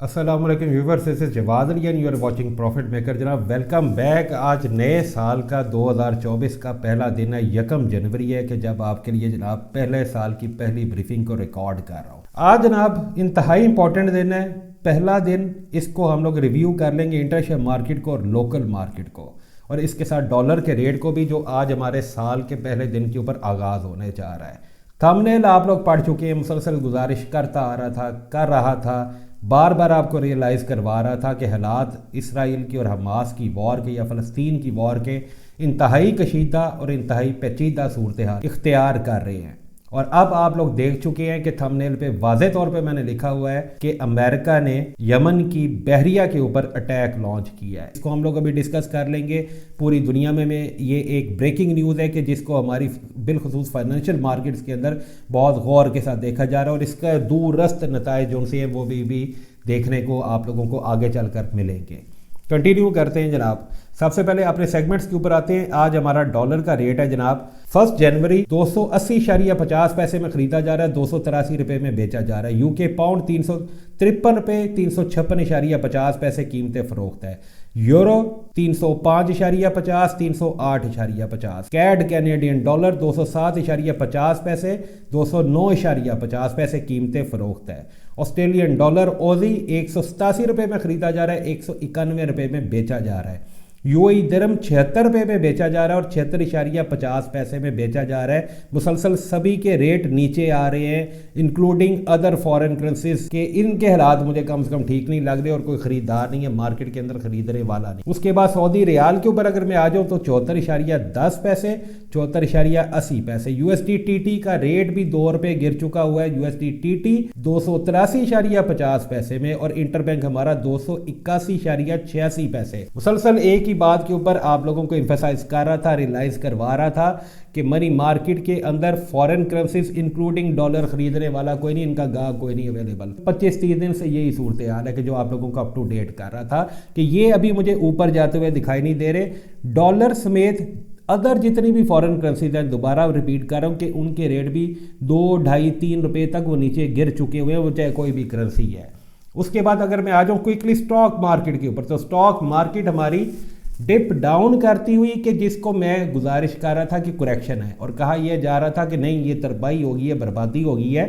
السلام علیکم viewers, this is Jawad Ali and you are watching profit maker. جناب ویلکم بیک۔ آج نئے سال کا 2024 کا پہلا دن ہے، 1 جنوری ہے، کہ جب آپ کے لیے جناب پہلے سال کی پہلی بریفنگ کو ریکارڈ کر رہا ہوں۔ آج جناب انتہائی امپورٹنٹ دن ہے، پہلا دن۔ اس کو ہم لوگ ریویو کر لیں گے انٹرنیشنل مارکیٹ کو اور لوکل مارکیٹ کو، اور اس کے ساتھ ڈالر کے ریٹ کو بھی، جو آج ہمارے سال کے پہلے دن کے اوپر آغاز ہونے جا رہا ہے۔ تھمبنیل آپ لوگ پڑھ چکے ہیں، مسلسل گزارش کرتا آ رہا تھا، بار بار آپ کو ریئلائز کروا رہا تھا کہ حالات اسرائیل کی اور حماس کی وار کے یا فلسطین کی وار کے انتہائی کشیدہ اور انتہائی پیچیدہ صورتحال اختیار کر رہے ہیں۔ اور اب آپ لوگ دیکھ چکے ہیں کہ تھمبنیل پہ واضح طور پہ میں نے لکھا ہوا ہے کہ امریکہ نے یمن کی بحریہ کے اوپر اٹیک لانچ کیا ہے۔ اس کو ہم لوگ ابھی ڈسکس کر لیں گے۔ پوری دنیا میں یہ ایک بریکنگ نیوز ہے کہ جس کو ہماری بالخصوص فائنینشیل مارکیٹس کے اندر بہت غور کے ساتھ دیکھا جا رہا ہے، اور اس کا دور رست نتائج جو سے ہیں وہ بھی دیکھنے کو آپ لوگوں کو آگے چل کر ملیں گے۔ کنٹینیو کرتے ہیں جناب۔ سب سے پہلے اپنے سیگمنٹس کے اوپر آتے ہیں۔ آج ہمارا ڈالر کا ریٹ ہے جناب 1 جنوری 280.50 پیسے میں خریدا جا رہا ہے، 283 روپے میں بیچا جا رہا ہے۔ یو کے پاؤنڈ 353 روپے 356.50 پیسے قیمت فروخت ہے۔ یورو 305.50 308.50۔ کیڈ کینیڈین ڈالر 207.50 پیسے 209.50 پیسے قیمت فروخت ہے۔ آسٹریلین ڈالر اوزی 187 روپے میں خریدا جا رہا ہے، 191 روپے میں بیچا جا رہا ہے۔ یو اے درہم 76 روپے میں بیچا جا رہا ہے اور 76.50 پیسے میں بیچا جا رہا ہے۔ مسلسل سبھی کے ریٹ نیچے آ رہے ہیں، انکلوڈنگ ادر فارن کرنسیز، کہ ان کے حالات مجھے کم سے کم ٹھیک نہیں لگ رہے اور کوئی خریدار نہیں ہے مارکیٹ کے اندر خریدنے والا نہیں۔ اس کے بعد سعودی ریال کے اوپر اگر میں آ جاؤں تو 74.10 پیسے 74.80 پیسے۔ U S D T T کا ریٹ بھی 2 روپے گر چکا ہوا ہے۔ U S D T T 283.50 پیسے میں، اور انٹر بینک ہمارا 281.86 پیسے۔ مسلسل ایک ہی بات کے اوپر آپ لوگوں کو ایمفیسائز کر رہا تھا، ریلائز کروا رہا تھا کہ منی مارکیٹ کے اندر فارن کرنسیز انکلوڈنگ ڈالر خریدنے والا کوئی نہیں، ان کا گاہ کوئی نہیں اویلیبل۔ 25-30 دن سے یہی صورتحال ہے کہ جو آپ لوگوں کو اپ ٹو ڈیٹ کر رہا تھا کہ یہ ابھی مجھے اوپر جاتے ہوئے دکھائی نہیں دے رہے۔ ڈالر سمیت ادر جتنی بھی فارن کرنسیز ہیں، دوبارہ ریپیٹ کر رہا ہوں کہ ان کے ریٹ بھی 2، 2.5، 3 روپے تک وہ نیچے گر چکے ہوئے ہیں، وہ چاہے کوئی بھی کرنسی ہے۔ اس کے بعد اگر میں آ جاؤں کوئکلی اسٹاک مارکیٹ کے اوپر، تو اسٹاک مارکیٹ ہماری ڈپ ڈاؤن کرتی ہوئی، کہ جس کو میں گزارش کر رہا تھا کہ کریکشن ہے، اور کہا یہ جا رہا تھا کہ نہیں یہ تربائی ہوگی ہے، بربادی ہوگی ہے،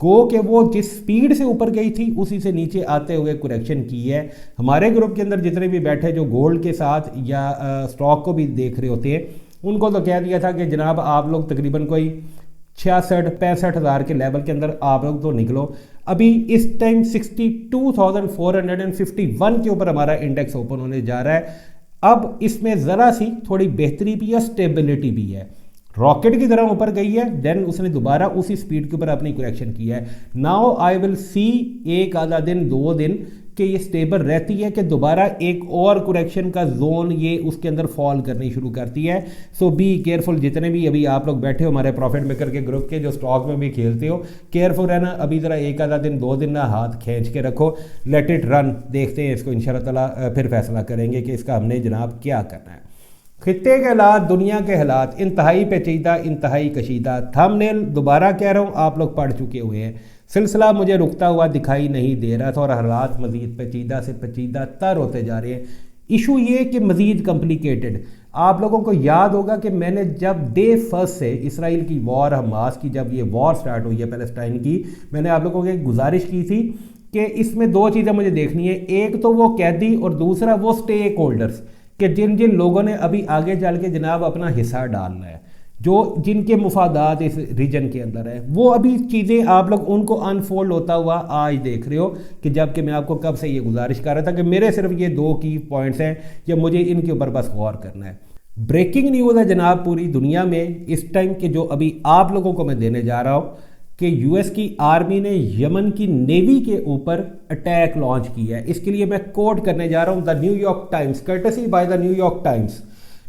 گو کہ وہ جس سپیڈ سے اوپر گئی تھی اسی سے نیچے آتے ہوئے کریکشن کی ہے۔ ہمارے گروپ کے اندر جتنے بھی بیٹھے جو گولڈ کے ساتھ یا اسٹاک کو بھی دیکھ رہے ہوتے ہیں، ان کو تو کہہ دیا تھا کہ جناب آپ لوگ تقریباً کوئی 66-65 ہزار کے لیول کے اندر آپ لوگ تو نکلو۔ ابھی اس ٹائم 62,451 کے اوپر ہمارا انڈیکس اوپن ہونے جا رہا ہے۔ اب اس میں ذرا سی تھوڑی بہتری بھی ہے، سٹیبلٹی بھی ہے، راکٹ کی طرح اوپر گئی ہے، دین اس نے دوبارہ اسی سپیڈ کے اوپر اپنی کریکشن کی ہے۔ ناؤ آئی ول سی ایک آدھا دن 2 دن کہ یہ سٹیبل رہتی ہے، کہ دوبارہ ایک اور کریکشن کا زون یہ اس کے اندر فال کرنی شروع کرتی ہے۔ سو بی کیئرفل، جتنے بھی ابھی آپ لوگ بیٹھے ہو ہمارے پروفٹ میکر کے گروپ کے، جو سٹاک میں بھی کھیلتے ہو، کیئرفل رہنا۔ ابھی ذرا ایک آدھا دن 2 دن نہ ہاتھ کھینچ کے رکھو، لیٹ اٹ رن، دیکھتے ہیں اس کو انشاءاللہ تعالیٰ پھر فیصلہ کریں گے کہ اس کا ہم نے جناب کیا کرنا ہے۔ خطے کے حالات، دنیا کے حالات انتہائی پیچیدہ، انتہائی کشیدہ۔ تھمبنیل دوبارہ کہہ رہا ہوں، آپ لوگ پڑھ چکے ہوئے ہیں۔ سلسلہ مجھے رکتا ہوا دکھائی نہیں دے رہا تھا، اور حالات مزید پیچیدہ سے پیچیدہ تر ہوتے جا رہے ہیں۔ ایشو یہ کہ مزید کمپلیکیٹڈ۔ آپ لوگوں کو یاد ہوگا کہ میں نے جب ڈے 1 سے اسرائیل کی وار، حماس کی جب یہ وار سٹارٹ ہوئی ہے پیلسٹائن کی، میں نے آپ لوگوں کو ایک گزارش کی تھی کہ اس میں 2 چیزیں مجھے دیکھنی ہے، ایک تو وہ قیدی اور دوسرا وہ سٹیک ہولڈرز، کہ جن لوگوں نے ابھی آگے چل کے جناب اپنا حصہ ڈالنا ہے، جن کے مفادات اس ریجن کے اندر ہے، وہ ابھی چیزیں آپ لوگ ان کو انفولڈ ہوتا ہوا آج دیکھ رہے ہو، کہ جب کہ میں آپ کو کب سے یہ گزارش کر رہا تھا کہ میرے صرف یہ 2 کی پوائنٹس ہیں، یا مجھے ان کے اوپر بس غور کرنا ہے۔ بریکنگ نیوز ہے جناب پوری دنیا میں اس ٹائم کے، جو ابھی آپ لوگوں کو میں دینے جا رہا ہوں، کہ یو ایس کی آرمی نے یمن کی نیوی کے اوپر اٹیک لانچ کیا ہے۔ اس کے لیے میں کوٹ کرنے جا رہا ہوں the New York Times, courtesy by the New York Times.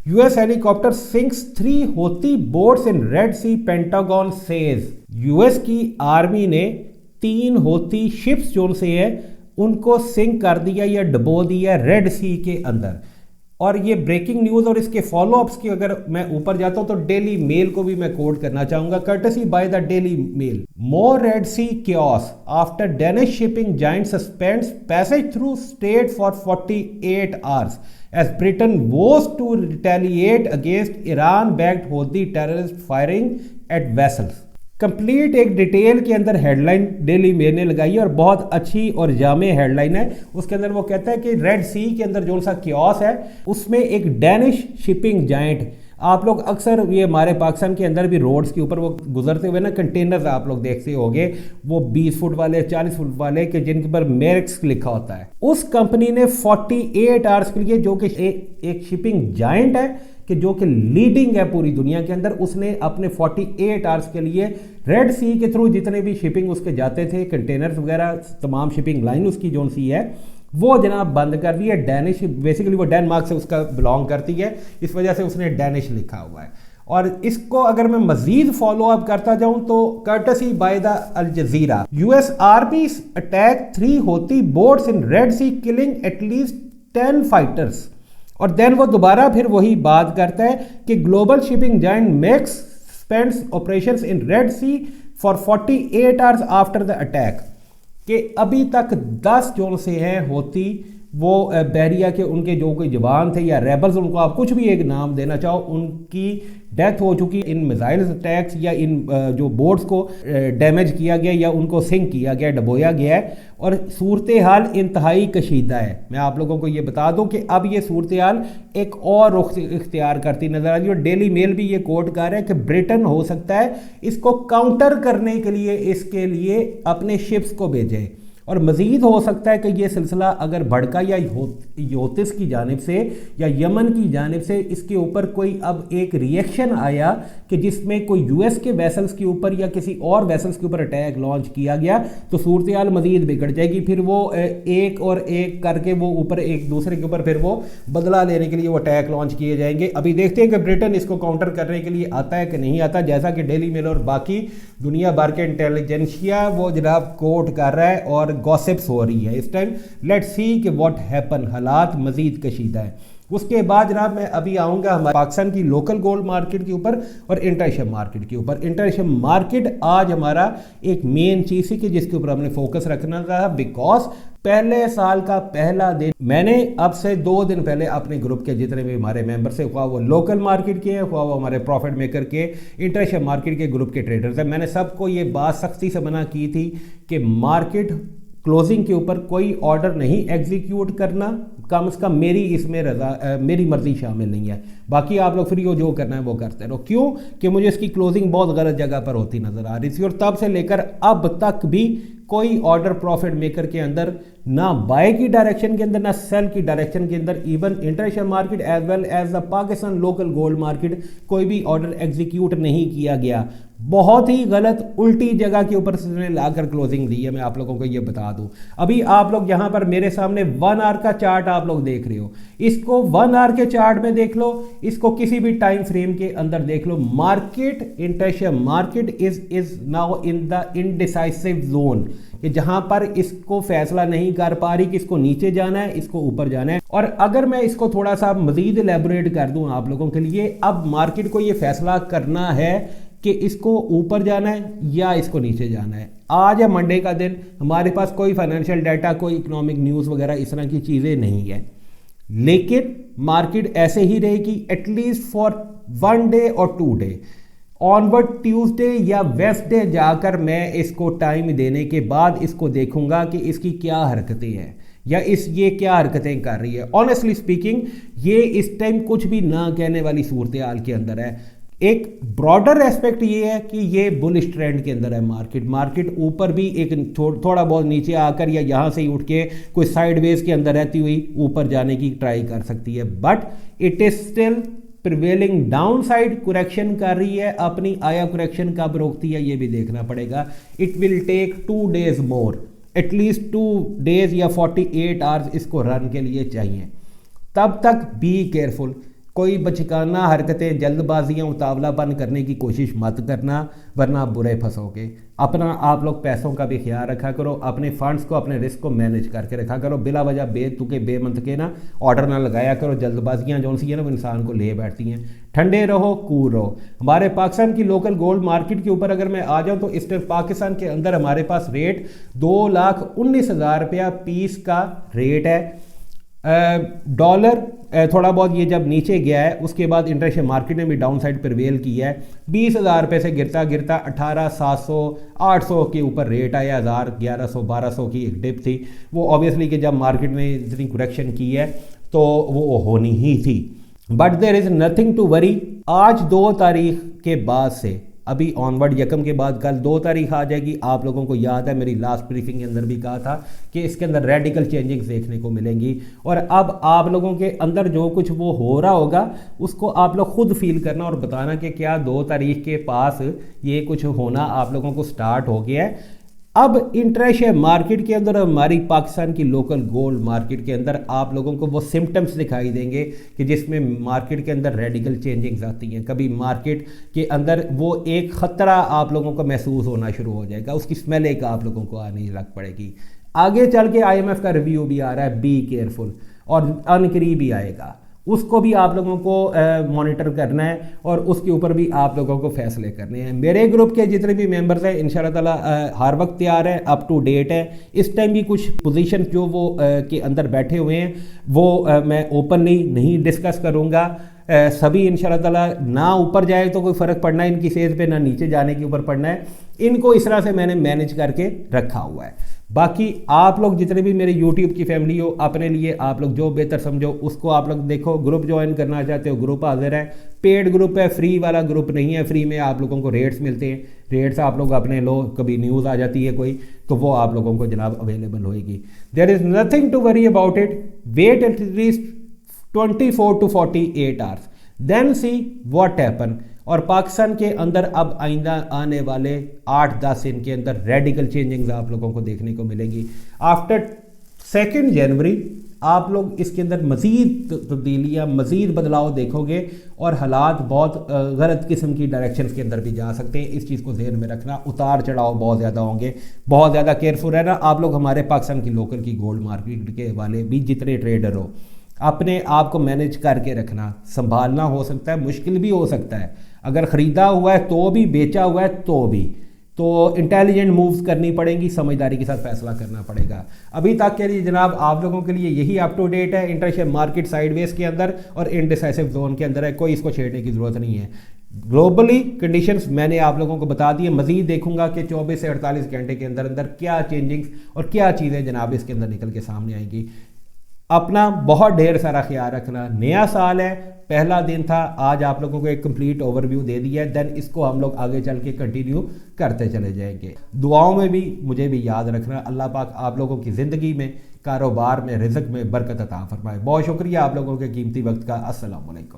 U S helicopter sinks 3 Houthi boats in Red Sea, Pentagon says. U S کی آرمی نے 3 ہوتی شپس جو سے ہے ان کو سنک کر دیا یا ڈبو دیا ریڈ سی کے اندر۔ اور یہ بریکنگ نیوز اور اس کے فالو اپس کی اگر میں اوپر جاتا ہوں تو ڈیلی میل کو بھی میں کوٹ کرنا چاہوں گا, courtesy by the Daily Mail. More Red Sea chaos after Danish shipping giant suspends passage through strait for 48 hours as Britain vows to retaliate against Iran-backed Houthi terrorist firing at vessels. Complete ایک detail کے اندر head line Daily Mail نے لگائی ہے اور بہت اچھی اور جامع head line ہے. اس کے اندر وہ کہتا ہے کہ ریڈ سی کے اندر جو سا کیوس ہے اس میں ایک ڈینش شپنگ جائنٹ, آپ لوگ اکثر یہ ہمارے پاکستان کے اندر بھی روڈز کے اوپر وہ گزرتے ہوئے نا کنٹینرز آپ لوگ دیکھتے ہوگے, وہ 20 فٹ والے 40 فٹ والے کہ جن کے پر میرکس لکھا ہوتا ہے. اس کمپنی نے 48 hours کے لیے, جو کہ ایک شپنگ جائنٹ ہے کہ جو کہ لیڈنگ ہے پوری دنیا کے اندر, اس نے اپنے 48 hours کے لیے ریڈ سی کے تھرو جتنے بھی شپنگ اس کے جاتے تھے کنٹینرز وغیرہ, تمام شپنگ لائن اس کی جو سی ہے وہ جناب بند کر دی ہے. ڈینش بیسیکلی وہ ڈینمارک سے اس کا بلانگ کرتی ہے, اس وجہ سے اس نے ڈینش لکھا ہوا ہے. اور اس کو اگر میں مزید فالو اپ کرتا جاؤں تو courtesy by the Al Jazeera, U S armies attack 3 Houthi boats in Red Sea killing at least 10 fighters. اور دین وہ دوبارہ پھر وہی بات کرتا ہے کہ global shipping giant Maersk suspends operations in Red Sea for 48 hours after the attack, کہ ابھی تک 10 جو سے ہیں ہوتی وہ بحریہ کے ان کے جو کوئی جوان تھے یا ریبلز, ان کو آپ کچھ بھی ایک نام دینا چاہو, ان کی ڈیتھ ہو چکی ان میزائلز اٹیکس یا ان جو بورڈز کو ڈیمیج کیا گیا یا ان کو سنک کیا گیا, ڈبویا گیا ہے. اور صورتحال انتہائی کشیدہ ہے. میں آپ لوگوں کو یہ بتا دوں کہ اب یہ صورتحال ایک اور رخ اختیار کرتی نظر آ رہی ہے, اور ڈیلی میل بھی یہ کوٹ کر رہا ہے کہ برٹن ہو سکتا ہے اس کو کاؤنٹر کرنے کے لیے اس کے لیے اپنے شپس کو بھیجے, اور مزید ہو سکتا ہے کہ یہ سلسلہ اگر بھڑکا یا یوتس کی جانب سے یا یمن کی جانب سے اس کے اوپر کوئی اب ایک ریئیکشن آیا کہ جس میں کوئی یو ایس کے ویسلز کے اوپر یا کسی اور ویسلز کے اوپر اٹیک لانچ کیا گیا تو صورتحال مزید بگڑ جائے گی. پھر وہ ایک اور ایک کر کے وہ اوپر ایک دوسرے کے اوپر پھر وہ بدلہ لینے کے لیے وہ اٹیک لانچ کیے جائیں گے. ابھی دیکھتے ہیں کہ برٹن اس کو کاؤنٹر کرنے کے لیے آتا ہے کہ نہیں آتا, جیسا کہ ڈیلی میل اور باقی دنیا بھر کے انٹیلیجنسیا وہ جناب کوٹ کر رہا ہے اور گوسپس ہو رہی ہے اس ٹائم. لیٹ سی کہ واٹ ہیپن, حالات مزید کشیدہ ہے. اس کے بعد جناب میں ابھی آؤں گا ہمارے پاکستان کی لوکل گولڈ مارکیٹ کے اوپر اور انٹرنیشنل مارکیٹ کے اوپر. انٹرنیشنل مارکیٹ آج ہمارا ایک مین چیز ہے کہ جس کے اوپر ہم نے فوکس رکھنا رہا, بیکاز پہلے سال کا پہلا دن میں نے اب سے 2 دن پہلے اپنے گروپ کے جتنے بھی ہمارے ممبر سے, خواہ وہ لوکل مارکیٹ کے ہیں خواہ وہ ہمارے پروفٹ میکر کے انٹرنیشنل مارکیٹ کے گروپ کے ٹریڈرز ہیں, میں نے سب کو یہ بات سختی سے منع کی تھی کہ مارکیٹ کلوزنگ کے اوپر کوئی آرڈر نہیں ایگزیکیوٹ کرنا, کم از کم میری اس میں میری مرضی شامل نہیں ہے. باقی آپ لوگ فری ہو, جو کرنا ہے وہ کرتے رہو. کیوں کہ مجھے اس کی کلوزنگ بہت غلط جگہ پر ہوتی نظر آ رہی تھی, اور تب سے لے کر اب تک بھی کوئی آرڈر پروفٹ میکر کے اندر نہ بائی کی ڈائریکشن کے اندر نہ سیل کی ڈائریکشن کے اندر, even international market as well as the Pakistan local gold market کوئی بھی آرڈر ایگزیکیوٹ نہیں کیا گیا. بہت ہی غلط الٹی جگہ کے اوپر سے لا کر کلوزنگ دی ہے. میں آپ لوگوں کو یہ بتا دوں, ابھی آپ لوگ یہاں پر میرے سامنے 1 hour کا چارٹ آپ لوگ دیکھ رہے ہو, اس کو 1 hour کے چارٹ میں دیکھ لو, اس کو کسی بھی ٹائم فریم کے اندر دیکھ لو. Market international market is now in the indecisive zone, کہ جہاں پر اس کو فیصلہ نہیں کر پا رہی کہ اس کو نیچے جانا ہے اس کو اوپر جانا ہے. اور اگر میں اس کو تھوڑا سا مزید الیبوریٹ کر دوں آپ لوگوں کے لیے, اب مارکیٹ کو یہ فیصلہ کرنا ہے کہ اس کو اوپر جانا ہے یا اس کو نیچے جانا ہے. آج ہے منڈے کا دن, ہمارے پاس کوئی فائنینشیل ڈیٹا کوئی اکنامک نیوز وغیرہ اس طرح کی چیزیں نہیں ہیں, لیکن مارکیٹ ایسے ہی رہے گی ایٹ لیسٹ فار 1 day اور 2 day. آنورڈ ٹیوزڈے یا ویسڈے جا کر میں اس کو ٹائم دینے کے بعد اس کو دیکھوں گا کہ اس کی کیا حرکتیں ہیں یا یہ کیا حرکتیں کر رہی ہے. آنیسٹلی اسپیکنگ یہ اس ٹائم کچھ بھی نہ کہنے والی صورتحال کے اندر ہے. ایک براڈر ایسپیکٹ یہ ہے کہ یہ بلش ٹرینڈ کے اندر ہے مارکیٹ اوپر بھی ایک تھوڑا بہت نیچے آ کر یا یہاں سے اٹھ کے کوئی سائیڈ ویز کے اندر رہتی ہوئی اوپر جانے کی ٹرائی کر سکتی ہے, but it is still prevailing down side correction کر رہی ہے. اپنی آیا کریکشن کب روکتی ہے یہ بھی دیکھنا پڑے گا. It will take 2 days more, at least 2 days یا 48 hours اس کو رن کے لیے چاہیے. تب تک بی کیئرفل. کوئی بچکانہ حرکتیں، جلد بازیاں، اتاولا پن کرنے کی کوشش مت کرنا ورنہ آپ برے پھنسو گے۔ اپنا آپ لوگ پیسوں کا بھی خیال رکھا کرو، اپنے فنڈز کو، اپنے رسک کو مینیج کر کے رکھا کرو، بلا وجہ بے تکے بے منطقے نا آرڈر نہ لگایا کرو۔ جلد بازیاں جو سی ہیں نا وہ انسان کو لے بیٹھتی ہیں۔ ٹھنڈے رہو، کول رہو۔ ہمارے پاکستان کی لوکل گولڈ مارکیٹ کے اوپر اگر میں آ جاؤں تو اس ٹائم پاکستان کے اندر ہمارے پاس ریٹ 2,19,000 روپیہ پیس کا ریٹ ہے۔ ڈالر تھوڑا بہت یہ جب نیچے گیا ہے اس کے بعد انٹرنیشنل مارکیٹ نے بھی ڈاؤن سائڈ پریویل کیا ہے، 20,000 روپے سے گرتا گرتا 18,700 800 کے اوپر ریٹ آیا، 1,100 1,200 کی ایک ڈپ تھی۔ وہ اوبیسلی کہ جب مارکیٹ نے اتنی کریکشن کی ہے تو وہ ہونی ہی تھی، but there is nothing to worry. آج 2 تاریخ کے بعد سے ابھی آن ورڈ، یکم کے بعد کل 2 تاریخ آ جائے گی۔ آپ لوگوں کو یاد ہے میری لاسٹ بریفنگ کے اندر بھی کہا تھا کہ اس کے اندر ریڈیکل چینجنگز دیکھنے کو ملیں گی، اور اب آپ لوگوں کے اندر جو کچھ وہ ہو رہا ہوگا اس کو آپ لوگ خود فیل کرنا اور بتانا کہ کیا 2 تاریخ کے پاس یہ کچھ ہونا آپ لوگوں کو سٹارٹ ہو گیا ہے۔ اب انٹرنیشنل مارکیٹ کے اندر، ہماری پاکستان کی لوکل گولڈ مارکیٹ کے اندر آپ لوگوں کو وہ سمٹمز دکھائی دیں گے کہ جس میں مارکیٹ کے اندر ریڈیکل چینجنگز آتی ہیں۔ کبھی مارکیٹ کے اندر وہ ایک خطرہ آپ لوگوں کو محسوس ہونا شروع ہو جائے گا، اس کی اسمیل ایک آپ لوگوں کو آنے لگ پڑے گی۔ آگے چل کے IMF کا ریویو بھی آ رہا ہے، بی کیئرفل، اور ان قریب بھی آئے گا، اس کو بھی آپ لوگوں کو مانیٹر کرنا ہے اور اس کے اوپر بھی آپ لوگوں کو فیصلے کرنے ہیں۔ میرے گروپ کے جتنے بھی ممبرز ہیں انشاءاللہ تعالیٰ ہر وقت تیار ہے، اپ ٹو ڈیٹ ہے۔ اس ٹائم بھی کچھ پوزیشن جو وہ کے اندر بیٹھے ہوئے ہیں وہ میں اوپنلی نہیں ڈسکس کروں گا۔ سبھی انشاءاللہ تعالیٰ نہ اوپر جائے تو کوئی فرق پڑنا ہے ان کی سیز پہ، نہ نیچے جانے کے اوپر پڑنا ہے۔ ان کو اس طرح سے میں نے مینیج کر کے رکھا ہوا ہے۔ باقی آپ لوگ جتنے بھی میرے یوٹیوب کی فیملی ہو، اپنے لیے آپ لوگ جو بہتر سمجھو اس کو آپ لوگ دیکھو۔ گروپ جوائن کرنا چاہتے ہو گروپ حاضر ہے، پیڈ گروپ ہے، فری والا گروپ نہیں ہے۔ فری میں آپ لوگوں کو ریٹس ملتے ہیں، ریٹس آپ لوگ اپنے لو، کبھی نیوز آ جاتی ہے کوئی تو وہ آپ لوگوں کو جناب اویلیبل ہوئے گی۔ There is nothing to worry about it, wait at least 24 to 48 hours then see what happen. اور پاکستان کے اندر اب آئندہ آنے والے 8-10 دن کے اندر ریڈیکل چینجنگز آپ لوگوں کو دیکھنے کو ملیں گی۔ آفٹر 2 جنوری آپ لوگ اس کے اندر مزید تبدیلیاں، مزید بدلاؤ دیکھو گے، اور حالات بہت غلط قسم کی ڈائریکشنز کے اندر بھی جا سکتے ہیں۔ اس چیز کو ذہن میں رکھنا، اتار چڑھاؤ بہت زیادہ ہوں گے، بہت زیادہ کیئرفل رہنا۔ آپ لوگ ہمارے پاکستان کی لوکل کی گولڈ مارکیٹ کے والے بھی جتنے ٹریڈر ہو، اپنے آپ کو مینیج کر کے رکھنا، سنبھالنا ہو سکتا ہے، مشکل بھی ہو سکتا ہے۔ اگر خریدا ہوا ہے تو بھی، بیچا ہوا ہے تو بھی، تو انٹیلیجنٹ مووز کرنی پڑیں گی، سمجھداری کے ساتھ فیصلہ کرنا پڑے گا۔ ابھی تک کے لیے جناب آپ لوگوں کے لیے یہی اپ ٹو ڈیٹ ہے۔ انٹرنیشنل مارکیٹ سائیڈ ویز کے اندر اور انڈیسائسو زون کے اندر ہے، کوئی اس کو چھیڑنے کی ضرورت نہیں ہے۔ گلوبلی کنڈیشنز میں نے آپ لوگوں کو بتا دی ہے، مزید دیکھوں گا کہ 24 سے 48 گھنٹے کے اندر اندر کیا چینجنگز اور کیا چیزیں جناب اس کے اندر نکل کے سامنے آئیں گی۔ اپنا بہت ڈھیر سارا خیال رکھنا۔ نیا سال ہے، پہلا دن تھا، آج آپ لوگوں کو ایک کمپلیٹ اوور ویو دے دیا ہے، دین اس کو ہم لوگ آگے چل کے کنٹینیو کرتے چلے جائیں گے۔ دعاؤں میں بھی مجھے بھی یاد رکھنا۔ اللہ پاک آپ لوگوں کی زندگی میں، کاروبار میں، رزق میں برکت عطا فرمائے۔ بہت شکریہ آپ لوگوں کے قیمتی وقت کا۔ السلام علیکم۔